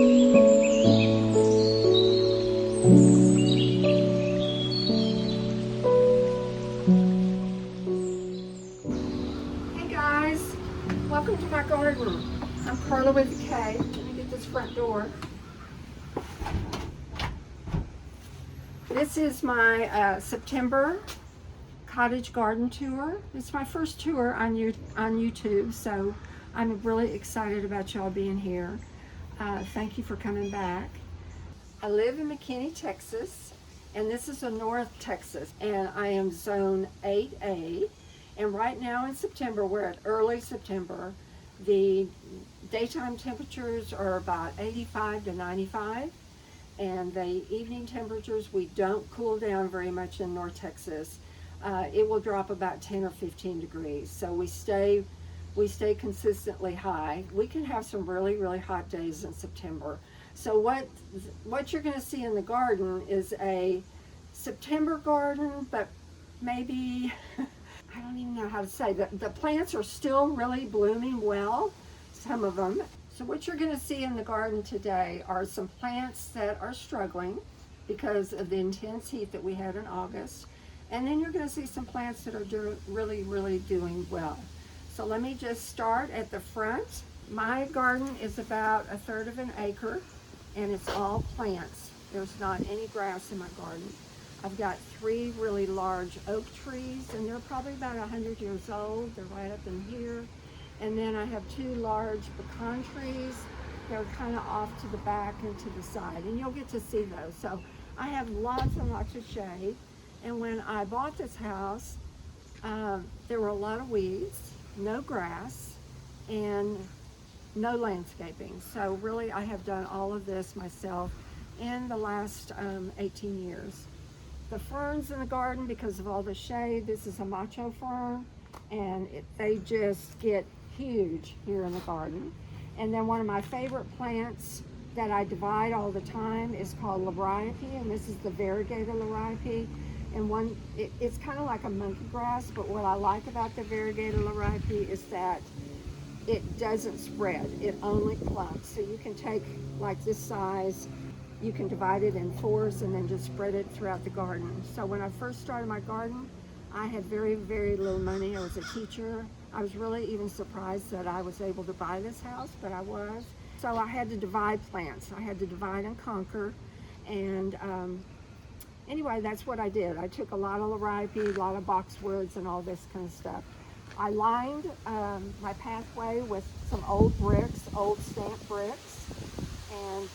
Welcome to my garden. I'm Carla with a K. Let me get this front door. This is my September cottage garden tour. It's my first tour on YouTube, so I'm really excited about y'all being here. Thank you for coming back. I live in McKinney, Texas, and this is a North Texas, and I am zone 8A. And right now in September, we're at early September. The daytime temperatures are about 85 to 95. And the evening temperatures, we don't cool down very much in North Texas. It will drop about 10 or 15 degrees. So we stay consistently high. We can have some really, really hot days in September. So what you're gonna see in the garden is a September garden, but maybe, I don't even know how to say, the plants are still really blooming well, some of them. So what you're going to see in the garden today are some plants that are struggling because of the intense heat that we had in August. And then you're going to see some plants that are really, really doing well. So let me just start at the front. My garden is about 1/3 of an acre, and it's all plants. There's not any grass in my garden. I've got 3 really large oak trees, and they're probably about 100 years old. They're right up in here. And then I have 2 large pecan trees. They're kind of off to the back and to the side, and you'll get to see those. So I have lots and lots of shade. And when I bought this house, there were a lot of weeds, no grass, and no landscaping. So really I have done all of this myself in the last 18 years. The ferns in the garden, because of all the shade, this is a macho fern, and they just get huge here in the garden. And then one of my favorite plants that I divide all the time is called liriope, and this is the variegated liriope. And it's kind of like a monkey grass, but what I like about the variegated liriope is that it doesn't spread, it only clumps. So you can take like this size, you can divide it in 4s and then just spread it throughout the garden. So when I first started my garden, I had very, very little money. I was a teacher. I was really even surprised that I was able to buy this house, but I was. So I had to divide plants. I had to divide and conquer. And anyway, that's what I did. I took a lot of liriope, a lot of boxwoods, and all this kind of stuff. I lined my pathway with some old bricks, old stamped bricks. And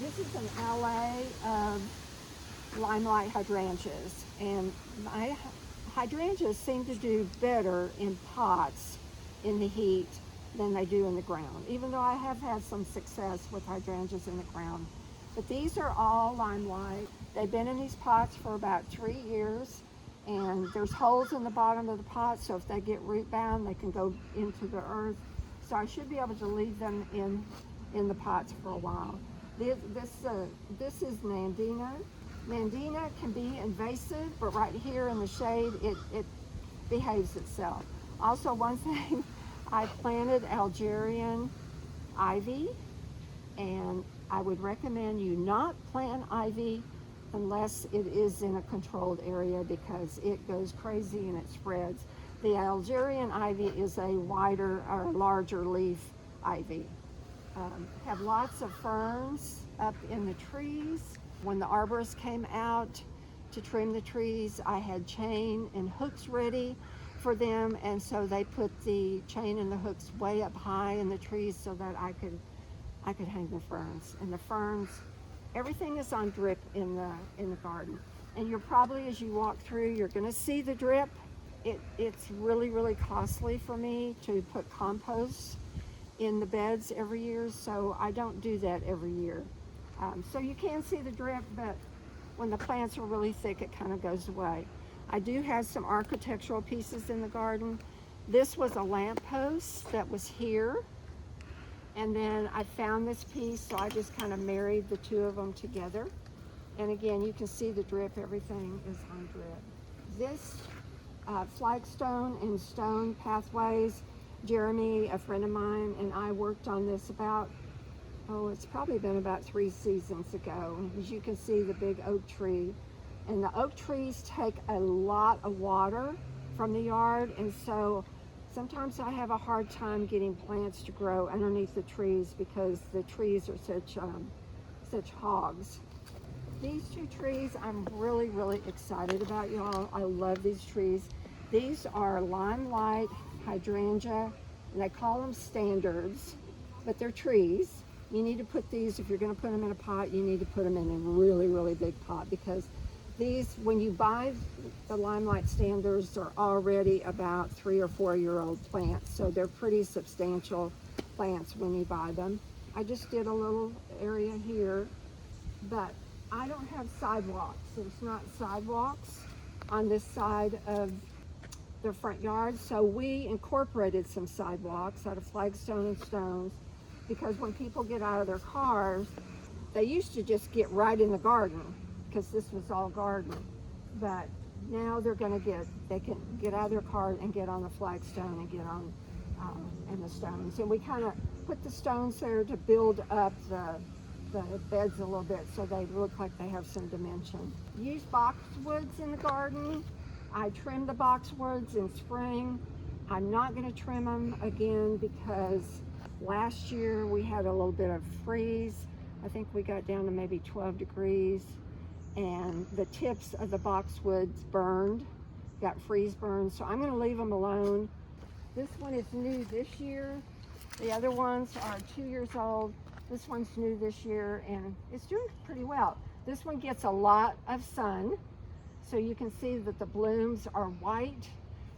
this is an alley of limelight hydrangeas, and my hydrangeas seem to do better in pots in the heat than they do in the ground, even though I have had some success with hydrangeas in the ground. But these are all limelight. They've been in these pots for about 3 years, and there's holes in the bottom of the pot, so if they get root bound, they can go into the earth. So I should be able to leave them in the pots for a while. This is Nandina. Nandina can be invasive, but right here in the shade, it behaves itself. Also, one thing, I planted Algerian ivy, and I would recommend you not plant ivy unless it is in a controlled area, because it goes crazy and it spreads. The Algerian ivy is a wider or larger leaf ivy. Have lots of ferns up in the trees. When the arborists came out to trim the trees, I had chain and hooks ready for them, and so they put the chain and the hooks way up high in the trees so that I could hang the ferns. And the ferns, everything is on drip in the garden. And you're probably, as you walk through, you're going to see the drip. It's really, really costly for me to put compost in the beds every year, so I don't do that every year. So you can see the drip, but when the plants are really thick, it kind of goes away. I do have some architectural pieces in the garden. This was a lamppost that was here, and then I found this piece, so I just kind of married the two of them together. And again, you can see the drip, everything is on drip. This flagstone and stone pathways, Jeremy, a friend of mine, and I worked on this about oh, it's probably been about 3 seasons ago. As you can see, the big oak tree. And the oak trees take a lot of water from the yard, and so sometimes I have a hard time getting plants to grow underneath the trees because the trees are such hogs. These 2 trees I'm really, really excited about, y'all. I love these trees. These are limelight hydrangea, and they call them standards, but they're trees. You need to put these, if you're going to put them in a pot, you need to put them in a really, really big pot, because these, when you buy the limelight standards, they're already about 3 or 4 year old plants, so they're pretty substantial plants when you buy them. I just did a little area here, but I don't have sidewalks. There's not sidewalks on this side of the front yard, so we incorporated some sidewalks out of flagstone and stones, because when people get out of their cars, they used to just get right in the garden because this was all garden, but now they can get out of their car and get on the flagstone and get on and the stones, and we kind of put the stones there to build up the beds a little bit so they look like they have some dimension. Use boxwoods in the garden. I trimmed the boxwoods in spring. I'm not going to trim them again because last year we had a little bit of freeze. I think we got down to maybe 12 degrees, and the tips of the boxwoods burned, got freeze burned, so I'm going to leave them alone. This one is new this year. The other ones are 2 years old. This one's new this year, and it's doing pretty well. This one gets a lot of sun, so you can see that the blooms are white,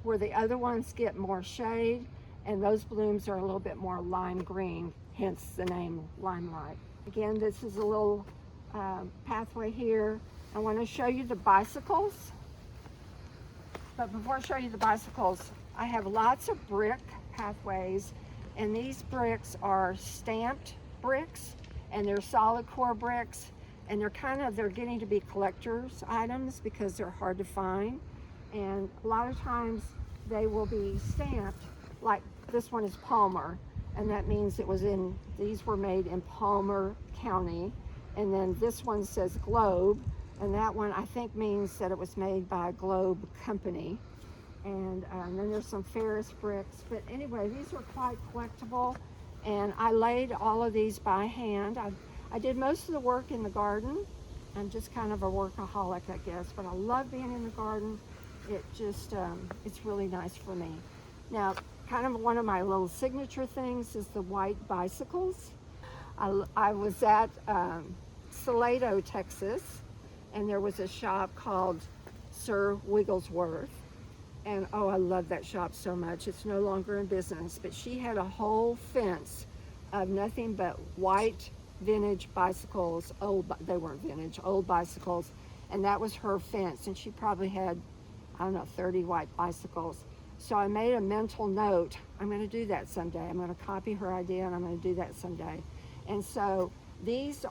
where the other ones get more shade, and those blooms are a little bit more lime green, hence the name Limelight. Again, this is a little pathway here. I want to show you the bicycles, but before I show you the bicycles, I have lots of brick pathways, and these bricks are stamped bricks, and they're solid core bricks, and they're getting to be collector's items because they're hard to find, and a lot of times they will be stamped, like this one is Palmer, and that means these were made in Palmer County, and then this one says Globe, and that one I think means that it was made by Globe Company. And then there's some Ferris bricks, but anyway, these are quite collectible, and I laid all of these by hand. I did most of the work in the garden. I'm just kind of a workaholic, I guess, but I love being in the garden. It just, it's really nice for me. Now, kind of one of my little signature things is the white bicycles. I was at Salado, Texas, and there was a shop called Sir Wigglesworth. And oh, I love that shop so much. It's no longer in business, but she had a whole fence of nothing but white vintage bicycles. They weren't vintage, old bicycles. And that was her fence. And she probably had, I don't know, 30 white bicycles. So I made a mental note. I'm going to do that someday. I'm going to copy her idea, and I'm going to do that someday. And so these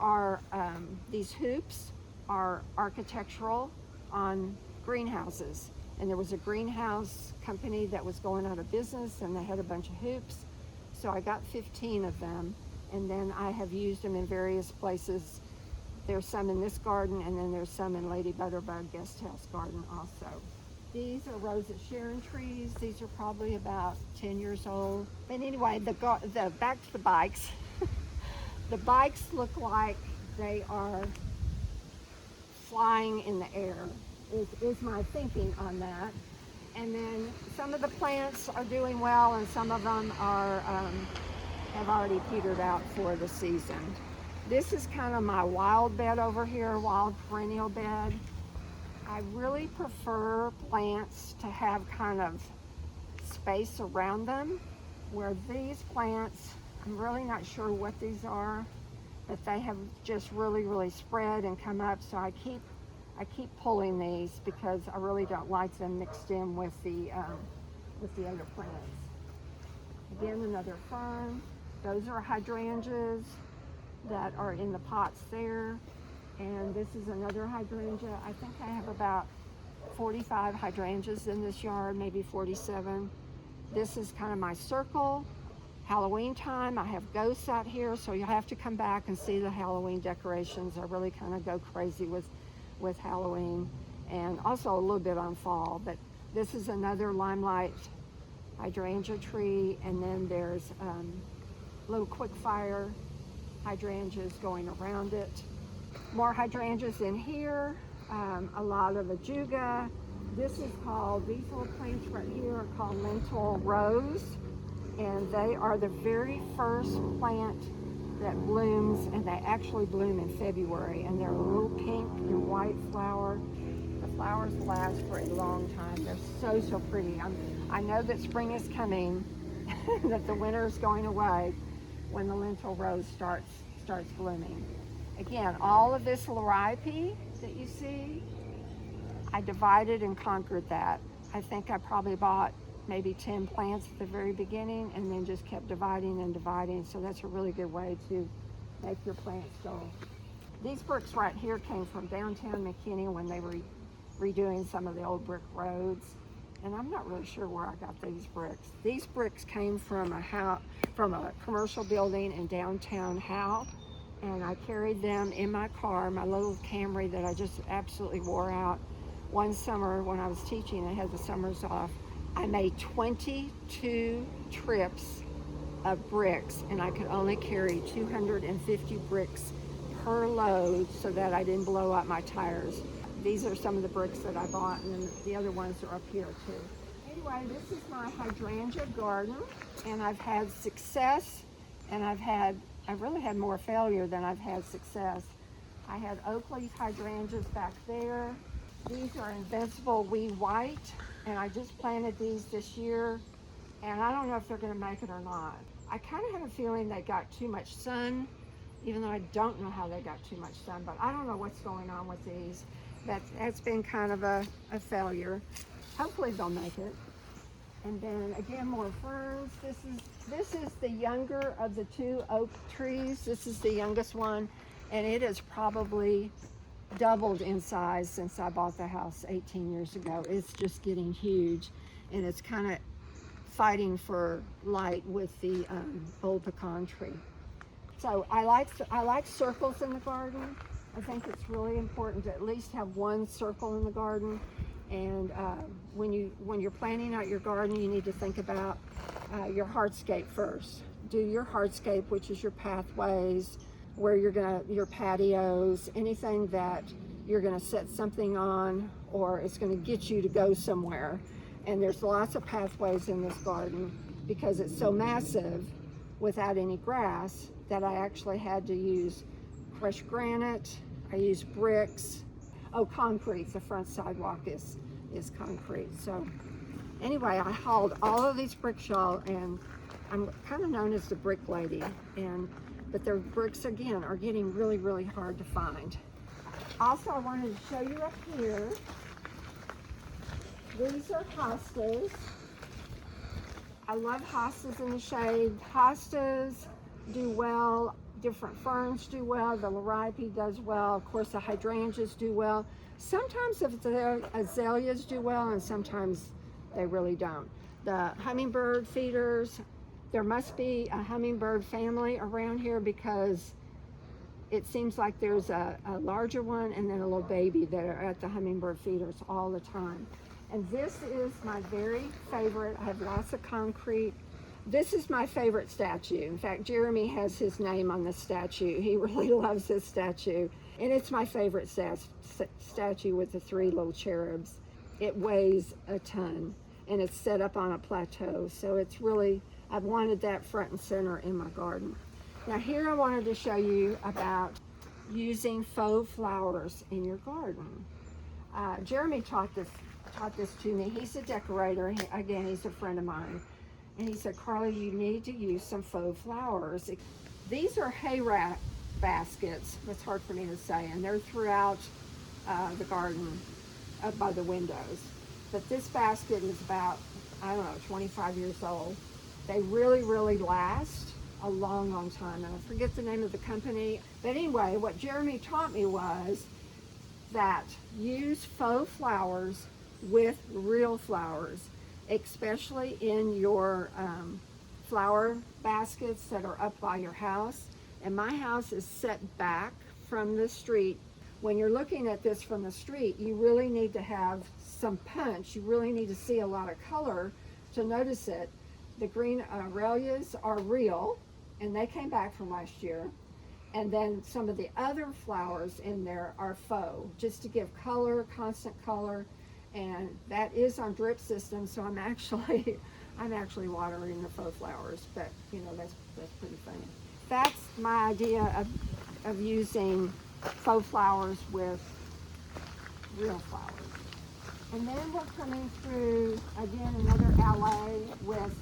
hoops are architectural on greenhouses. And there was a greenhouse company that was going out of business, and they had a bunch of hoops. So I got 15 of them, and then I have used them in various places. There's some in this garden, and then there's some in Lady Butterbug guest house garden also. These are Rosa Sharon trees. These are probably about 10 years old. But anyway, back to the bikes. The bikes look like they are flying in the air. Is my thinking on that. And then some of the plants are doing well, and some of them are have already petered out for the season. This is kind of my wild bed over here, wild perennial bed. I really prefer plants to have kind of space around them, where these plants, I'm really not sure what these are, but they have just really, really spread and come up, so I keep pulling these because I really don't like them mixed in with the other plants. Again, another fern. Those are hydrangeas that are in the pots there. And this is another hydrangea. I think I have about 45 hydrangeas in this yard, maybe 47. This is kind of my circle. Halloween time, I have ghosts out here, so you'll have to come back and see the Halloween decorations. I really kind of go crazy with Halloween, and also a little bit on fall. But this is another limelight hydrangea tree, and then there's little quick fire hydrangeas going around it. More hydrangeas in here, a lot of ajuga. This is called, these little plants right here are called lentil rose, and they are the very first plant that blooms, and they actually bloom in February, and they're a little pink and white flower. The flowers last for a long time. They're so, so pretty. I know that spring is coming, that the winter is going away when the lentil rose starts blooming. Again, all of this liripe that you see, I divided and conquered that. I think I probably bought maybe 10 plants at the very beginning and then just kept dividing and dividing. So that's a really good way to make your plants go. These bricks right here came from downtown McKinney when they were redoing some of the old brick roads. And I'm not really sure where I got these bricks. These bricks came from a commercial building in downtown Howe. And I carried them in my car, my little Camry that I just absolutely wore out. One summer when I was teaching, I had the summers off, I made 22 trips of bricks, and I could only carry 250 bricks per load so that I didn't blow up my tires. These are some of the bricks that I bought, and then the other ones are up here too. Anyway, this is my hydrangea garden, and I've had success, and I've really had more failure than I've had success. I had oak leaf hydrangeas back there. These are invincible wee white, and I just planted these this year, and I don't know if they're going to make it or not. I kind of have a feeling they got too much sun, even though I don't know how they got too much sun, but I don't know what's going on with these. That's been kind of a failure. Hopefully they'll make it. And then again, more ferns. This is the younger of the two oak trees. This is the youngest one, and it has probably doubled in size since I bought the house 18 years ago. It's just getting huge, and it's kind of fighting for light with the old pecan tree. So I like circles in the garden. I think it's really important to at least have one circle in the garden. And when you're planning out your garden, you need to think about your hardscape first. Do your hardscape, which is your pathways, where your patios, anything that you're gonna set something on or it's gonna get you to go somewhere. And there's lots of pathways in this garden because it's so massive without any grass that I actually had to use crushed granite. I used bricks. Oh, concrete. The front sidewalk is concrete. So anyway, I hauled all of these bricks, y'all, and I'm kind of known as the brick lady. But their bricks, again, are getting really, really hard to find. Also, I wanted to show you up here. These are hostas. I love hostas in the shade. Hostas do well. Different ferns do well. The liripe does well. Of course, the hydrangeas do well. Sometimes the azaleas do well, and sometimes they really don't. The hummingbird feeders, there must be a hummingbird family around here because it seems like there's a larger one and then a little baby that are at the hummingbird feeders all the time. And this is my very favorite. I have lots of concrete. This is my favorite statue. In fact, Jeremy has his name on the statue. He really loves this statue. And it's my favorite statue with the three little cherubs. It weighs a ton, and it's set up on a plateau. So it's really, I've wanted that front and center in my garden. Now here I wanted to show you about using faux flowers in your garden. Jeremy taught this to me. He's a decorator. Again, he's a friend of mine. And he said, Carly, you need to use some faux flowers. These are hay rack baskets. It's hard for me to say. And they're throughout the garden up by the windows. But this basket is about, I don't know, 25 years old. They really, really last a long, long time. And I forget the name of the company. But anyway, what Jeremy taught me was that use faux flowers with real flowers, especially in your flower baskets that are up by your house. And my house is set back from the street. When you're looking at this from the street, you really need to have some punch. You really need to see a lot of color to notice it. The green Aralias are real, and they came back from last year. And then some of the other flowers in there are faux, just to give color, constant color. And that is on drip system, so I'm actually watering the faux flowers, but you know, that's pretty funny. That's my idea of using faux flowers with real flowers. And then we're coming through, again, another alley with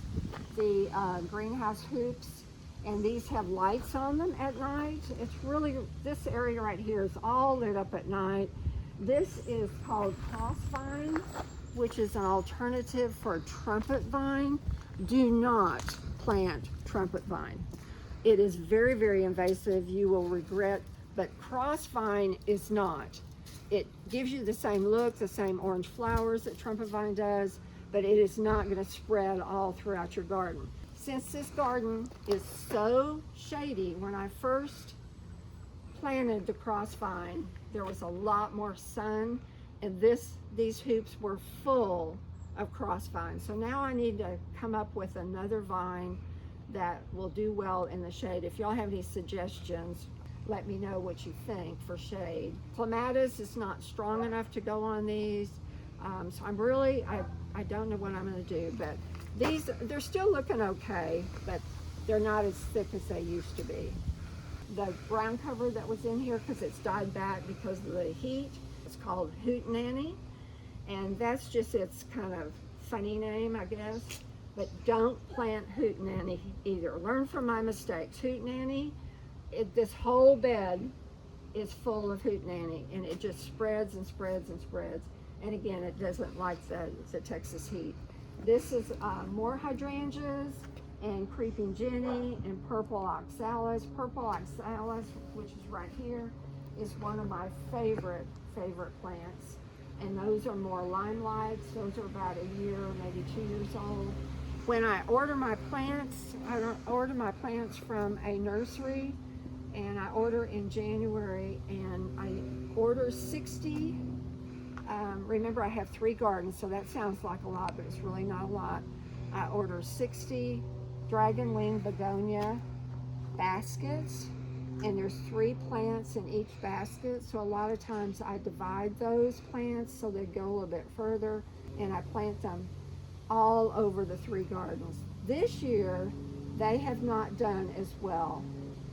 the greenhouse hoops. And these have lights on them at night. It's really, this area right here is all lit up at night. This is called crossvine, which is an alternative for trumpet vine. Do not plant trumpet vine. It is very, very invasive. You will regret, but crossvine is not. It gives you the same look, the same orange flowers that trumpet vine does, but it is not going to spread all throughout your garden. Since this garden is so shady, when I first planted the crossvine, there was a lot more sun, and these hoops were full of crossvine. So now I need to come up with another vine that will do well in the shade. If y'all have any suggestions, let me know what you think for shade. Clematis is not strong enough to go on these, so I'm really, I don't know what I'm going to do, but these, they're still looking okay, but they're not as thick as they used to be. The ground cover that was in here, because it's died back because of the heat, it's called Hootenanny, and that's just its kind of funny name, I guess. But don't plant Hootenanny either. Learn from my mistakes. Hootenanny, this whole bed is full of Hootenanny, and it just spreads and spreads and spreads. And again, it doesn't like the Texas heat. This is more hydrangeas and creeping Jenny and purple oxalis. Purple oxalis, which is right here, is one of my favorite plants. And those are more limelights. Those are about a year, maybe 2 years old. When I order my plants, I order my plants from a nursery, and I order in January, and I order 60. Remember, I have 3 gardens, so that sounds like a lot, but it's really not a lot. I order 60 dragon wing begonia baskets, and there's 3 plants in each basket, so a lot of times I divide those plants so they go a little bit further, and I plant them all over the 3 gardens. This year, they have not done as well,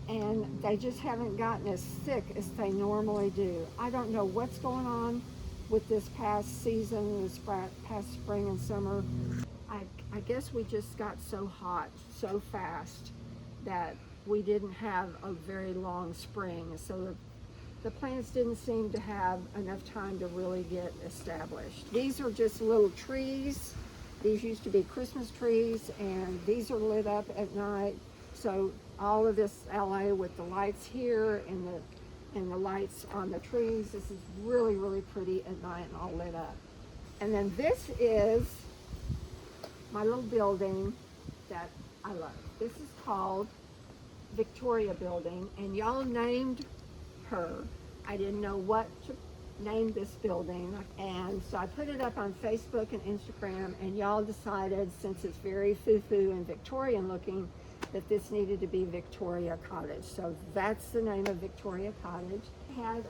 and they just haven't gotten as thick as they normally do. I don't know what's going on with this past season, this past spring and summer. I guess we just got so hot so fast that we didn't have a very long spring, so the plants didn't seem to have enough time to really get established. These are just little trees. These used to be Christmas trees, and these are lit up at night. So all of this LA with the lights here and the lights on the trees, this is really, really pretty at night and all lit up. And then this is my little building that I love. This is called Victoria Building, and y'all named her. I didn't know what to name this building, and so I put it up on Facebook and Instagram, and y'all decided, since it's very foo-foo and Victorian looking, that this needed to be Victoria Cottage. So that's the name of Victoria Cottage. I had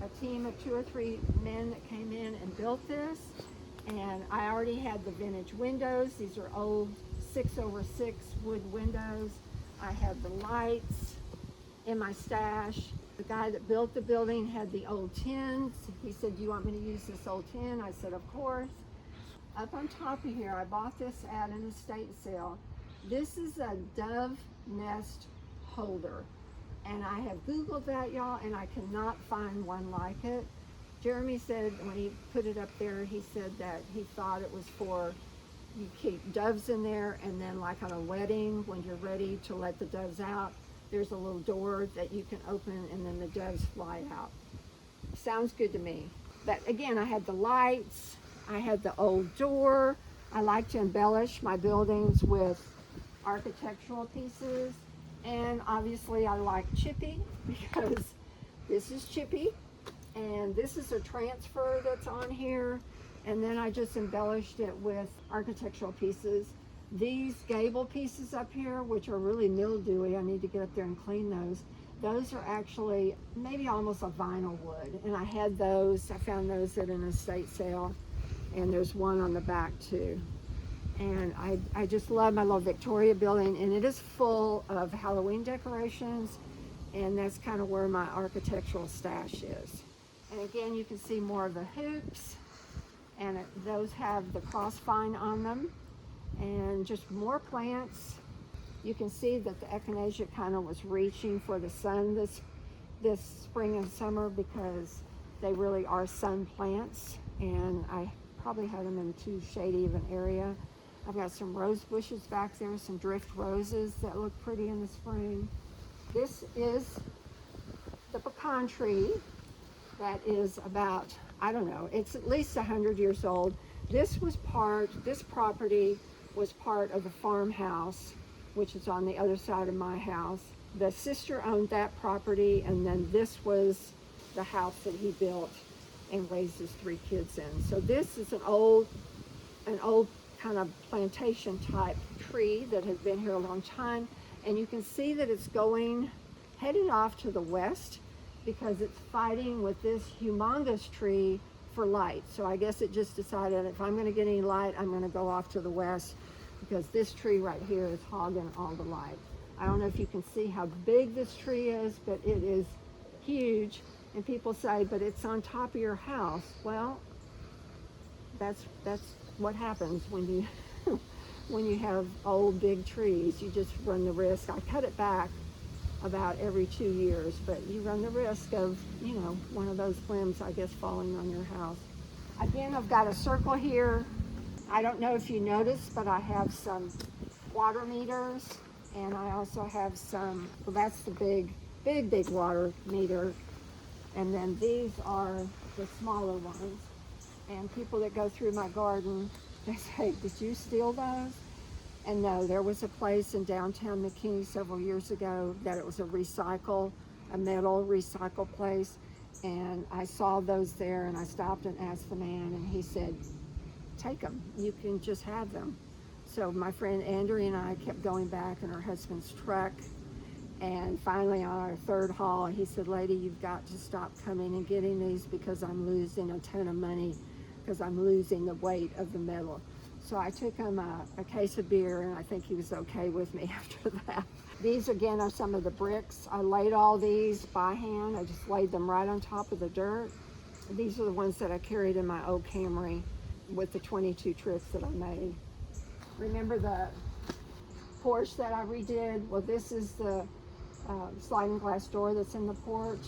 a team of 2 or 3 men that came in and built this, and I already had the vintage windows. These are old 6x6 wood windows. I had the lights in my stash. The guy that built the building had the old tins. He said, "Do you want me to use this old tin?" I said, "Of course." Up on top of here, I bought this at an estate sale. This is a dove nest holder, and I have Googled that, y'all, and I cannot find one like it. Jeremy said when he put it up there, he said that he thought it was for, you keep doves in there, and then like on a wedding, when you're ready to let the doves out, there's a little door that you can open, and then the doves fly out. Sounds good to me. But again, I had the lights, I had the old door. I like to embellish my buildings with architectural pieces. And obviously I like Chippy because this is Chippy, and this is a transfer that's on here. And then I just embellished it with architectural pieces. These gable pieces up here, which are really mildewy, I need to get up there and clean those. Those are actually maybe almost a vinyl wood. And I had those, I found those at an estate sale. And there's one on the back too. And I just love my little Victoria building, and it is full of Halloween decorations, and that's kind of where my architectural stash is. And again, you can see more of the hoops, and those have the crossvine on them, and just more plants. You can see that the echinacea kind of was reaching for the sun this spring and summer because they really are sun plants, and I probably had them in too shady of an area. I've got some rose bushes back there, some drift roses that look pretty in the spring. This is the pecan tree that is about, I don't know, it's at least 100 years old. This property was part of the farmhouse, which is on the other side of my house. The sister owned that property, and then this was the house that he built and raised his 3 kids in. So this is an old kind of plantation type tree that has been here a long time, and you can see that it's heading off to the west because it's fighting with this humongous tree for light. So I guess it just decided if I'm going to get any light, I'm going to go off to the west because this tree right here is hogging all the light. I don't know if you can see how big this tree is, but it is huge. And people say, but it's on top of your house. Well, that's what happens when you when you have old big trees. You just run the risk. I cut it back about every 2 years, but you run the risk of, you know, one of those limbs, I guess, falling on your house. Again, I've got a circle here. I don't know if you noticed, but I have some water meters, and I also have some, well, that's the big water meter, and then these are the smaller ones. And people that go through my garden, they say, did you steal those? And no, there was a place in downtown McKinney several years ago that it was a metal recycle place. And I saw those there, and I stopped and asked the man, and he said, take them, you can just have them. So my friend Andrea and I kept going back in her husband's truck. And finally on our 3rd haul, he said, lady, you've got to stop coming and getting these because I'm losing a ton of money because I'm losing the weight of the metal. So I took him a case of beer, and I think he was okay with me after that. These again are some of the bricks. I laid all these by hand. I just laid them right on top of the dirt. These are the ones that I carried in my old Camry with the 22 trips that I made. Remember the porch that I redid? Well, this is the sliding glass door that's in the porch.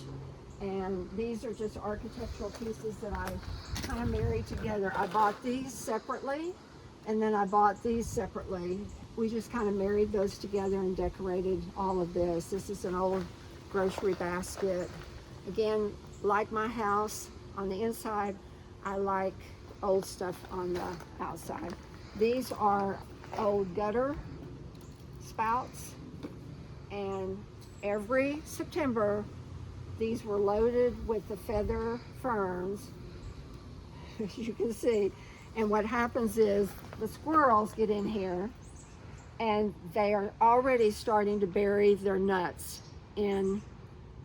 And these are just architectural pieces that I kind of married together. I bought these separately, and then I bought these separately. We just kind of married those together and decorated all of this. This is an old grocery basket. Again, like my house, on the inside, I like old stuff on the outside. These are old gutter spouts, and every September, these were loaded with the feather ferns, as you can see. And what happens is the squirrels get in here, and they are already starting to bury their nuts in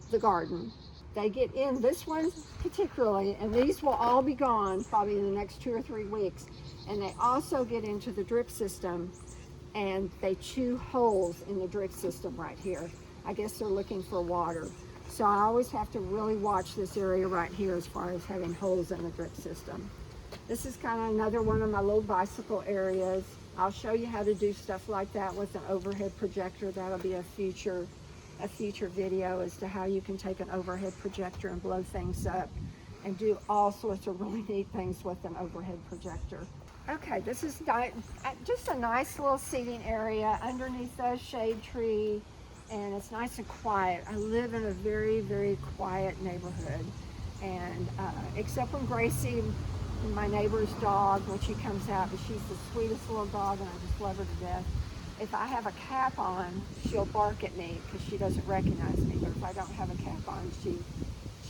the garden. They get in, this one particularly, and these will all be gone probably in the next 2 or 3 weeks. And they also get into the drip system, and they chew holes in the drip system right here. I guess they're looking for water. So I always have to really watch this area right here as far as having holes in the drip system. This is kind of another one of my little bicycle areas. I'll show you how to do stuff like that with an overhead projector. That'll be a future video as to how you can take an overhead projector and blow things up and do all sorts of really neat things with an overhead projector. Okay, this is just a nice little seating area underneath the shade tree, and it's nice and quiet. I live in a very, very quiet neighborhood, and except when Gracie, my neighbor's dog, when she comes out, but she's the sweetest little dog, and I just love her to death. if I have a cap on, she'll bark at me because she doesn't recognize me. But if I don't have a cap on,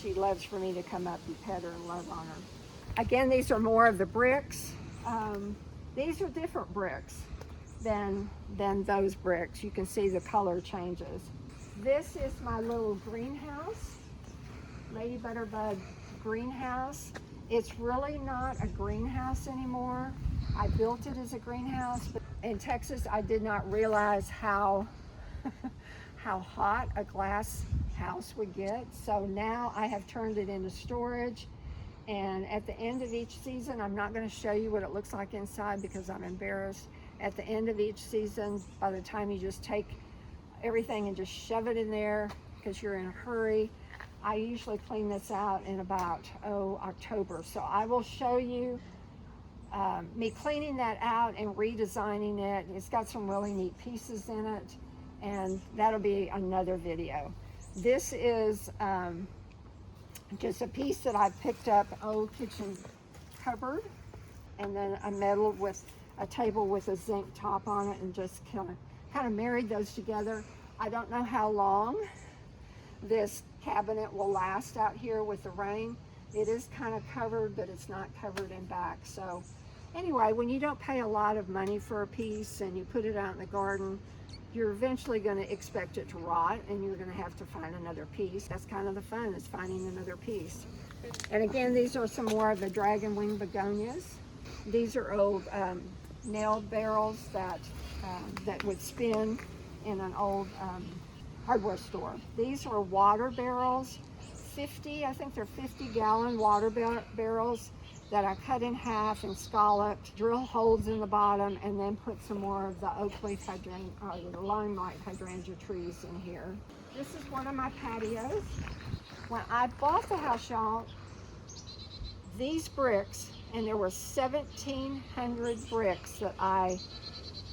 she loves for me to come up and pet her and love on her. Again, these are more of the bricks. These are different bricks than those bricks. You can see the color changes. This is my little greenhouse, Lady Butterbug greenhouse. It's really not a greenhouse anymore. I built it as a greenhouse, but in Texas I did not realize how how hot a glass house would get. So now I have turned it into storage. And at the end of each season, I'm not going to show you what it looks like inside because I'm embarrassed. At the end of each season, by the time you just take everything and just shove it in there because you're in a hurry, I usually clean this out in about, October. So I will show you me cleaning that out and redesigning it. It's got some really neat pieces in it, and that'll be another video. This is just a piece that I picked up, old kitchen cupboard, and then I meddled with a table with a zinc top on it and just kind of married those together. I don't know how long this cabinet will last out here with the rain. It is kind of covered, but it's not covered in back. So anyway, when you don't pay a lot of money for a piece and you put it out in the garden, you're eventually going to expect it to rot and you're going to have to find another piece. That's kind of the fun, is finding another piece. And again, these are some more of the dragon wing begonias. These are old nail barrels that would spin in an old hardware store. These are water barrels, I think they're 50-gallon water barrels that I cut in half and scalloped, drill holes in the bottom, and then put some more of the oak leaf hydrangea, or the limelight hydrangea trees in here. This is one of my patios. When I bought the house, y'all, these bricks, and there were 1,700 bricks that I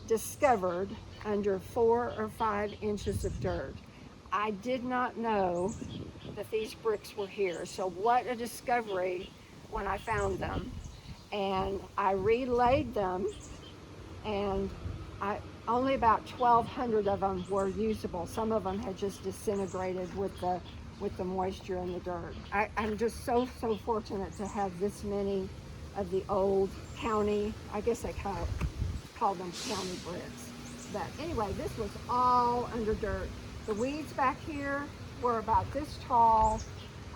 discovered under 4 or 5 inches of dirt. I did not know that these bricks were here. So what a discovery when I found them. And I relaid them, and only about 1,200 of them were usable. Some of them had just disintegrated with the moisture in the dirt. I'm just so fortunate to have this many of the old county, I guess they call them county bricks. But anyway, this was all under dirt. The weeds back here were about this tall.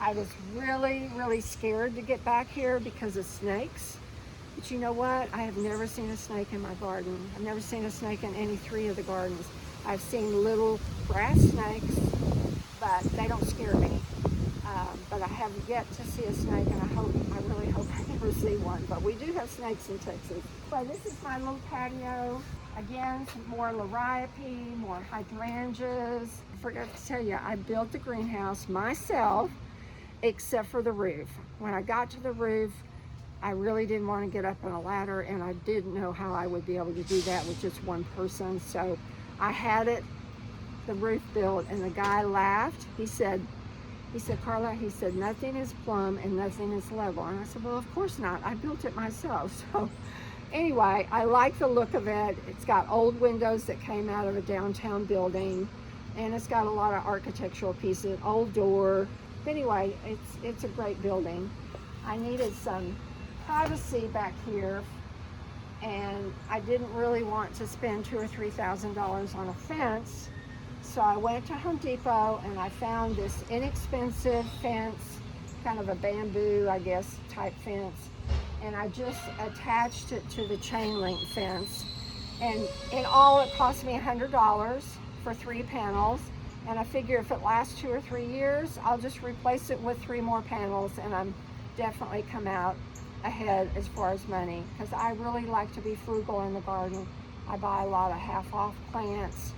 I was really scared to get back here because of snakes. But you know what? I have never seen a snake in my garden. I've never seen a snake in any 3 of the gardens. I've seen little grass snakes, but they don't scare me. But I have yet to see a snake, and I really hope I never see one. But we do have snakes in Texas. So this is my little patio. Again, some more liriope, more hydrangeas. I forgot to tell you, I built the greenhouse myself, except for the roof. When I got to the roof, I really didn't want to get up on a ladder, and I didn't know how I would be able to do that with just one person. So I had the roof built, and the guy laughed. He said, Carla, he said, nothing is plumb and nothing is level. And I said, well, of course not. I built it myself. So anyway, I like the look of it. It's got old windows that came out of a downtown building, and it's got a lot of architectural pieces, old door. But anyway, it's a great building. I needed some privacy back here, and I didn't really want to spend $2,000 or $3,000 on a fence. So I went to Home Depot and I found this inexpensive fence, kind of a bamboo, I guess, type fence. And I just attached it to the chain link fence. And in all, it cost me $100 for 3 panels. And I figure if it lasts 2 or 3 years, I'll just replace it with 3 more panels, and I'm definitely come out ahead as far as money, because I really like to be frugal in the garden. I buy a lot of half-off plants,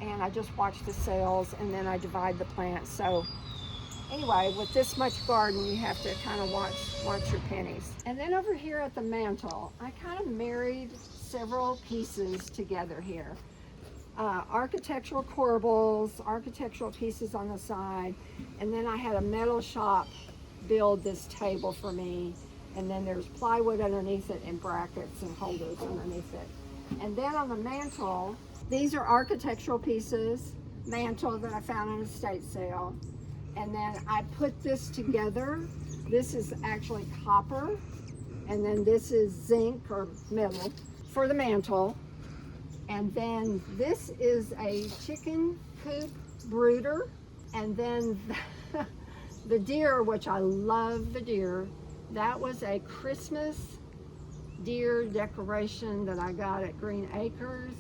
and I just watch the sales, and then I divide the plants. So anyway, with this much garden, you have to kind of watch your pennies. And then over here at the mantle, I kind of married several pieces together here. Architectural corbels, architectural pieces on the side, and then I had a metal shop build this table for me, and then there's plywood underneath it and brackets and holders underneath it. And then on the mantle, These are architectural pieces, mantle that I found in an estate sale. And then I put this together. This is actually copper, and then this is zinc or metal for the mantle. And then this is a chicken coop brooder. And then the deer, which I love the deer, that was a Christmas deer decoration that I got at Green Acres.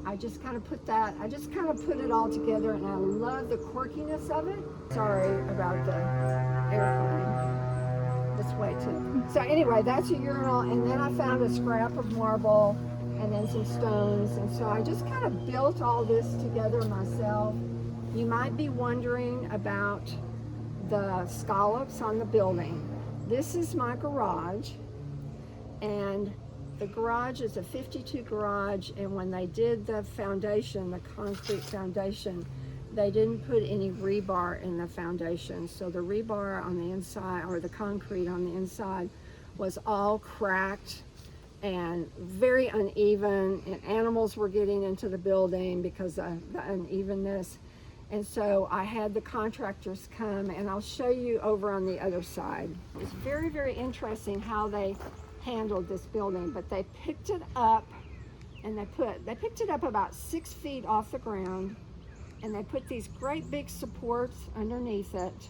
I just kind of put it all together, and I love the quirkiness of it. Sorry about the airplane. This way too. So anyway, that's a urinal, and then I found a scrap of marble and then some stones, and so I just kind of built all this together myself. You might be wondering about the scallops on the building. This is my garage, and the garage is a 52 garage, and when they did the foundation, the concrete foundation, they didn't put any rebar in the foundation. So the rebar on the inside, or the concrete on the inside, was all cracked and very uneven, and animals were getting into the building because of the unevenness. And so I had the contractors come, and I'll show you over on the other side. It's very, very interesting how they handled this building, but they picked it up, and they picked it up about 6 feet off the ground, and they put these great big supports underneath it.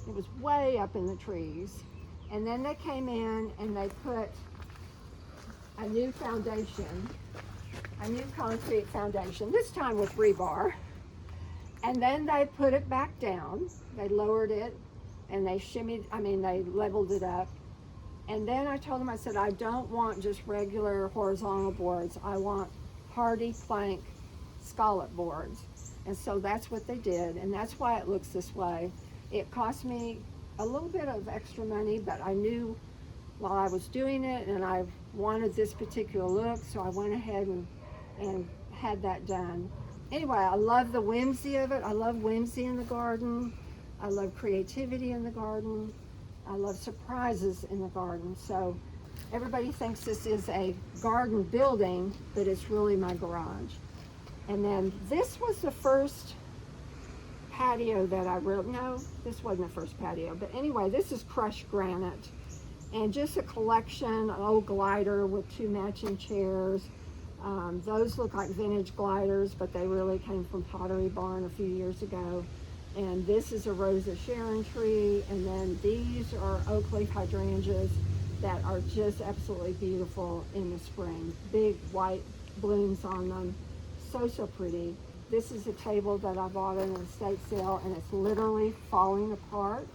It was way up in the trees. And then they came in and they put a new foundation, a new concrete foundation, this time with rebar. And then they put it back down. They lowered it, and they they leveled it up. And then I told them, I said, I don't want just regular horizontal boards. I want hardy plank scallop boards. And so that's what they did, and that's why it looks this way. It cost me a little bit of extra money, but I knew while I was doing it, and I wanted this particular look, so I went ahead and had that done. Anyway, I love the whimsy of it. I love whimsy in the garden. I love creativity in the garden. I love surprises in the garden. So everybody thinks this is a garden building, but it's really my garage. And then this was the first patio that I no, this wasn't the first patio, but anyway, this is crushed granite, and just a collection, an old glider with 2 matching chairs. Those look like vintage gliders, but they really came from Pottery Barn a few years ago. And this is a Rose of Sharon tree, and then these are oak leaf hydrangeas that are just absolutely beautiful in the spring. Big white blooms on them, so pretty. This is a table that I bought in an estate sale, and it's literally falling apart.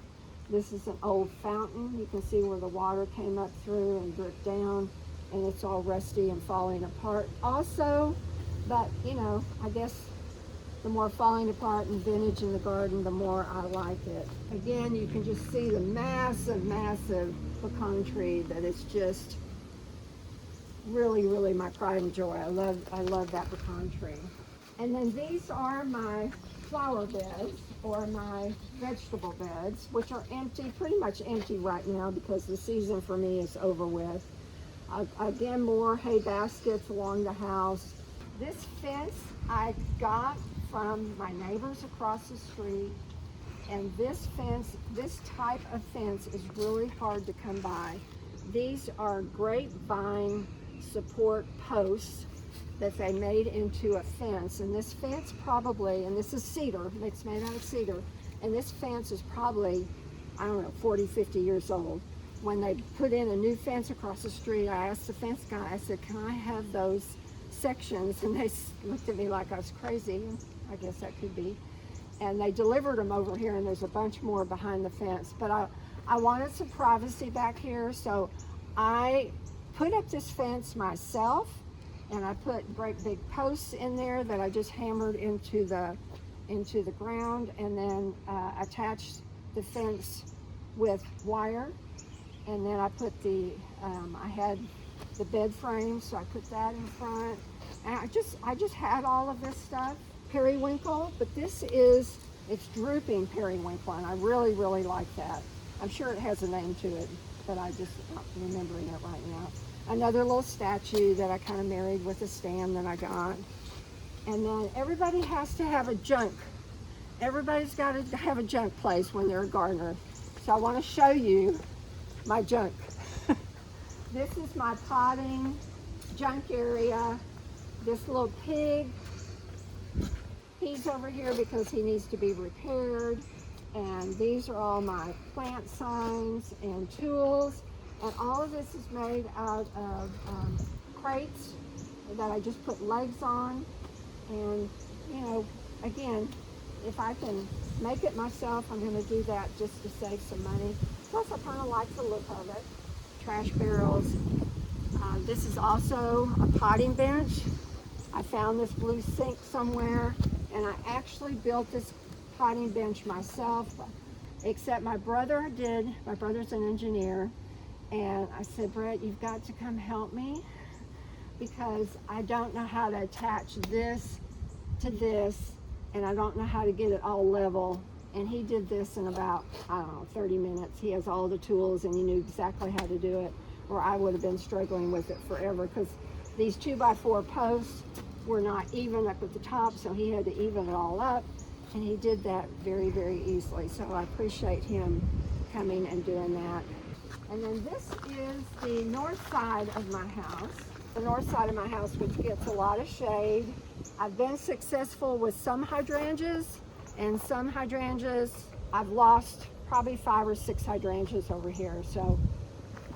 This is an old fountain. You can see where the water came up through and dripped down, and it's all rusty and falling apart also. But you know, I guess the more falling apart and vintage in the garden, the more I like it. Again, you can just see the massive pecan tree that is just really my pride and joy. I love that pecan tree. And then these are my flower beds, or my vegetable beds, which are empty, pretty much empty right now because the season for me is over with. Again, more hay baskets along the house. This fence I got from my neighbors across the street, and this fence, this type of fence is really hard to come by. These are grapevine support posts that they made into a fence, and this fence probably, and this is cedar, it's made out of cedar, and this fence is probably, I don't know, 40, 50 years old. When they put in a new fence across the street, I asked the fence guy, I said, can I have those sections? And they looked at me like I was crazy. I guess that could be. And they delivered them over here, and there's a bunch more behind the fence. But I wanted some privacy back here, so I put up this fence myself, and I put great big posts in there that I just hammered into the ground, and then attached the fence with wire. And then I put I had the bed frame, so I put that in front. And I just had all of this stuff. Periwinkle, but it's drooping periwinkle, and I really like that. I'm sure it has a name to it, but I just not remembering it right now. Another little statue that I kind of married with a stand that I got. And then everybody has to have a junk. Everybody's got to have a junk place when they're a gardener. So I want to show you my junk. This is my potting junk area. This little pig, he's over here because he needs to be repaired. And these are all my plant signs and tools. And all of this is made out of crates that I just put legs on. And, you know, again, if I can make it myself, I'm going to do that just to save some money. Plus, I kind of like the look of it. Trash barrels. This is also a potting bench. I found this blue sink somewhere, and I actually built this potting bench myself, except my brother did. My brother's an engineer, and I said, Brett, you've got to come help me because I don't know how to attach this to this, and I don't know how to get it all level. And he did this in about, I don't know, 30 minutes. He has all the tools and he knew exactly how to do it, or I would have been struggling with it forever because these 2x4 posts were not even up at the top, so he had to even it all up, and he did that very, very easily. So I appreciate him coming and doing that. And then this is the north side of my house. The north side of my house, which gets a lot of shade. I've been successful with some hydrangeas, and some hydrangeas, I've lost probably 5 or 6 hydrangeas over here. So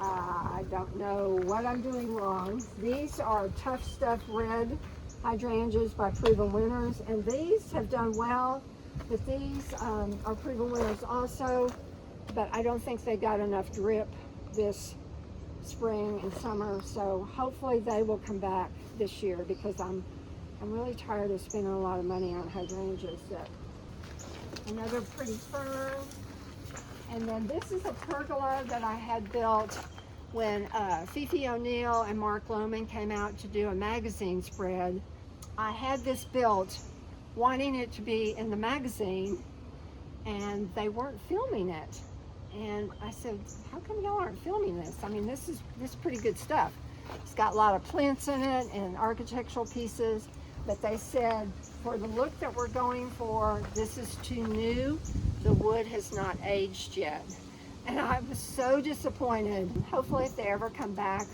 I don't know what I'm doing wrong. These are Tough Stuff Red hydrangeas by Proven Winners, and these have done well, but these are Proven Winners also, but I don't think they got enough drip this spring and summer, so hopefully they will come back this year because I'm really tired of spending a lot of money on hydrangeas. Another pretty fern. And then this is a pergola that I had built when Fifi O'Neill and Mark Lohman came out to do a magazine spread. I had this built wanting it to be in the magazine, and they weren't filming it. And I said, how come y'all aren't filming this? I mean, this is pretty good stuff. It's got a lot of plants in it and architectural pieces, but they said for the look that we're going for, this is too new. The wood has not aged yet. And I was so disappointed. Hopefully if they ever come back,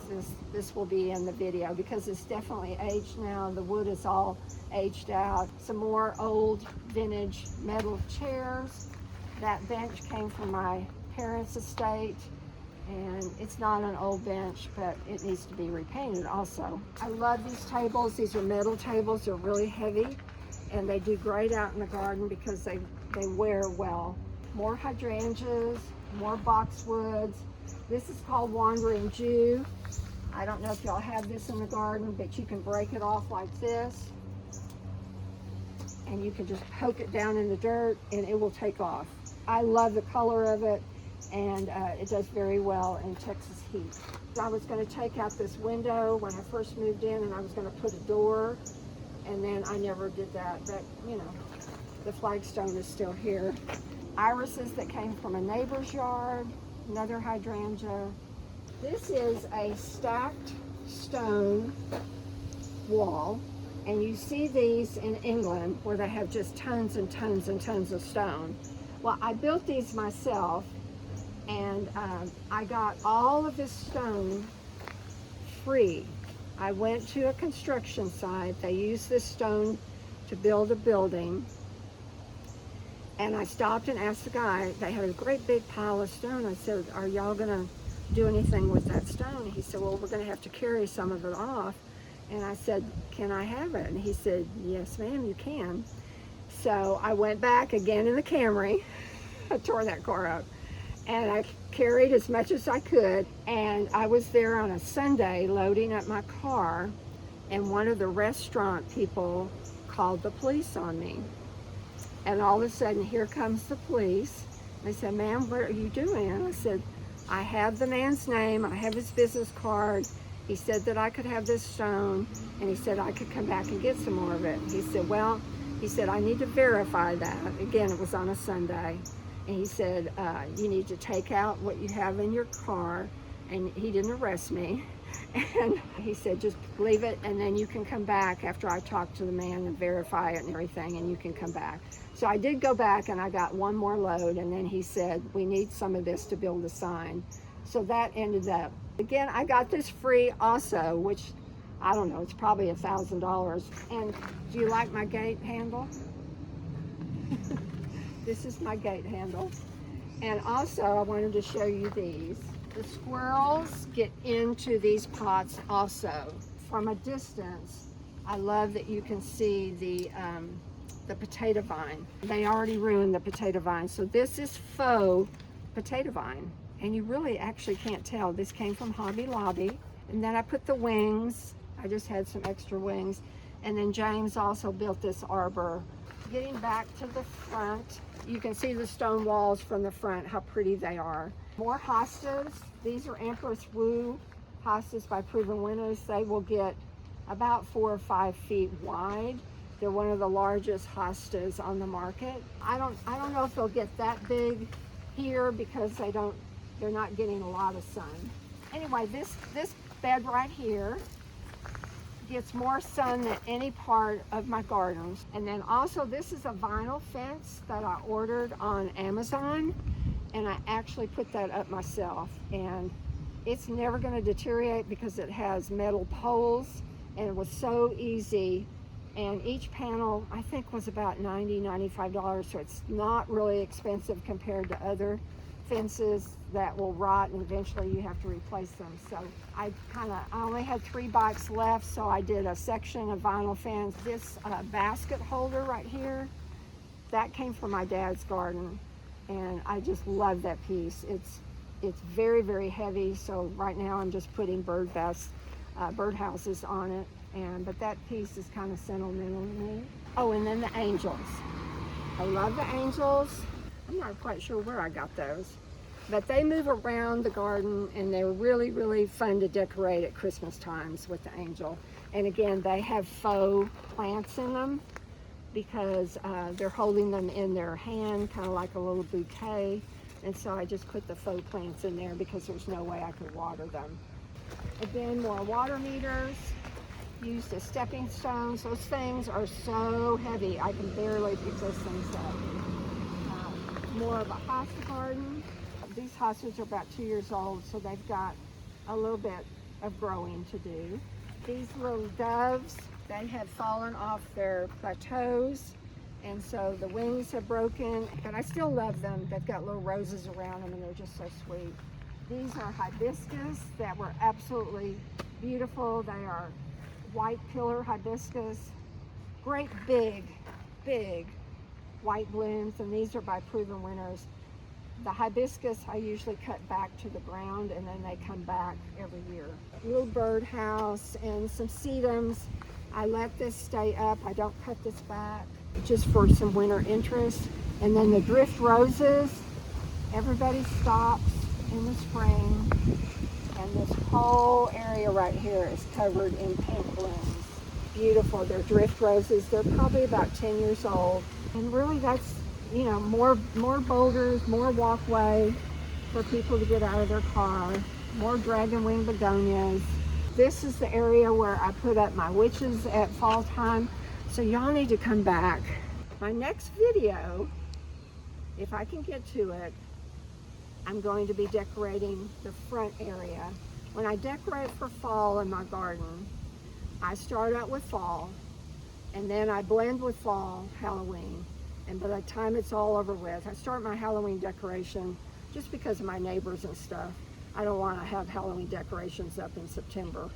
this will be in the video because it's definitely aged now. The wood is all aged out. Some more old vintage metal chairs. That bench came from my parents' estate, and it's not an old bench, but it needs to be repainted also. I love these tables. These are metal tables. They're really heavy, and they do great out in the garden because they wear well. More hydrangeas, more boxwoods. This is called Wandering Jew. I don't know if y'all have this in the garden, but you can break it off like this, and you can just poke it down in the dirt and it will take off. I love the color of it, and it does very well in Texas heat. I was going to take out this window when I first moved in, and I was going to put a door, and then I never did that. But you know, the flagstone is still here. Irises that came from a neighbor's yard, another hydrangea. This is a stacked stone wall, and you see these in England where they have just tons and tons and tons of stone. Well, I built these myself, and I got all of this stone free. I went to a construction site. They used this stone to build a building, and I stopped and asked the guy. They had a great big pile of stone. I said, are y'all gonna do anything with that stone? He said, well, we're gonna have to carry some of it off. And I said, can I have it? And he said, yes ma'am, you can. So I went back again in the Camry. I tore that car up, and I carried as much as I could, and I was there on a Sunday loading up my car, and one of the restaurant people called the police on me. And all of a sudden, here comes the police. They said, ma'am, what are you doing? And I said, I have the man's name, I have his business card. He said that I could have this stone, and he said I could come back and get some more of it. He said, well, he said, I need to verify that. Again, it was on a Sunday. And he said, you need to take out what you have in your car. And he didn't arrest me. And he said, just leave it, and then you can come back after I talk to the man and verify it and everything, and you can come back. So I did go back, and I got one more load, and then he said, we need some of this to build a sign. So that ended up. Again, I got this free also, which, I don't know, it's probably $1,000. And do you like my gate handle? This is my gate handle. And also, I wanted to show you these. The squirrels get into these pots also. From a distance, I love that you can see the potato vine. They already ruined the potato vine. So this is faux potato vine. And you really actually can't tell. This came from Hobby Lobby. And then I put the wings. I just had some extra wings. And then James also built this arbor. Getting back to the front, you can see the stone walls from the front, how pretty they are. More hostas. These are Empress Wu hostas by Proven Winners. They will get about 4 or 5 feet wide. They're one of the largest hostas on the market. I don't know if they'll get that big here because they're not getting a lot of sun. Anyway, this bed right here gets more sun than any part of my gardens. And then also, this is a vinyl fence that I ordered on Amazon, and I actually put that up myself, and it's never going to deteriorate because it has metal poles, and it was so easy. And each panel I think was about $95, so it's not really expensive compared to other fences that will rot and eventually you have to replace them. So I only had 3 bikes left, so I did a section of vinyl fence. This basket holder right here, that came from my dad's garden, and I just love that piece. It's very, very heavy, so right now I'm just putting birdhouses on it. But that piece is kind of sentimental to me. Oh, and then the angels. I love the angels. I'm not quite sure where I got those, but they move around the garden, and they're really, really fun to decorate at Christmas times with the angel. And again, they have faux plants in them because they're holding them in their hand, kind of like a little bouquet. And so I just put the faux plants in there because there's no way I could water them. Again, more water meters. Used as stepping stones. Those things are so heavy, I can barely pick those things up. More of a hosta garden. These hostas are about 2 years old, so they've got a little bit of growing to do. These little doves, they have fallen off their plateaus, and so the wings have broken, but I still love them. They've got little roses around them, and they're just so sweet. These are hibiscus that were absolutely beautiful. They are white pillar hibiscus, great big white blooms, and these are by Proven Winners. The hibiscus I usually cut back to the ground, and then they come back every year. Little birdhouse and some sedums. I let this stay up. I don't cut this back, just for some winter interest. And then the drift roses, everybody stops in the spring, and this whole area right here is covered in pink blooms. Beautiful. They're drift roses. They're probably about 10 years old. And really that's, more boulders, more walkway for people to get out of their car, more dragon wing begonias. This is the area where I put up my witches at fall time. So y'all need to come back. My next video, if I can get to it, I'm going to be decorating the front area. When I decorate for fall in my garden, I start out with fall, and then I blend with fall, Halloween. And by the time it's all over with, I start my Halloween decoration just because of my neighbors and stuff. I don't want to have Halloween decorations up in September.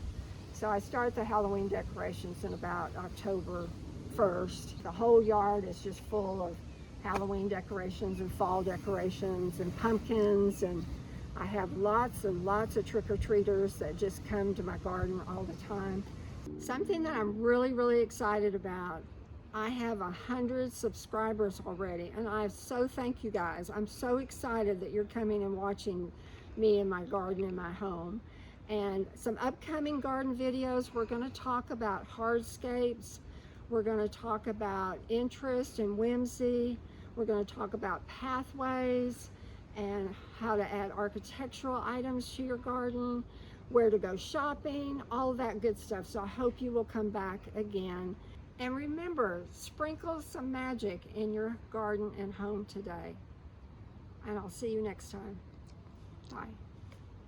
So I start the Halloween decorations in about October 1st. The whole yard is just full of Halloween decorations and fall decorations and pumpkins, and I have lots and lots of trick-or-treaters that just come to my garden all the time. Something that I'm really, really excited about, I have 100 subscribers already, and I so thank you guys. I'm so excited that you're coming and watching me in my garden in my home. And some upcoming garden videos, we're going to talk about hardscapes. We're going to talk about interest and whimsy. We're going to talk about pathways and how to add architectural items to your garden. where to go shopping, all that good stuff. So I hope you will come back again. And remember, sprinkle some magic in your garden and home today. And I'll see you next time. Bye.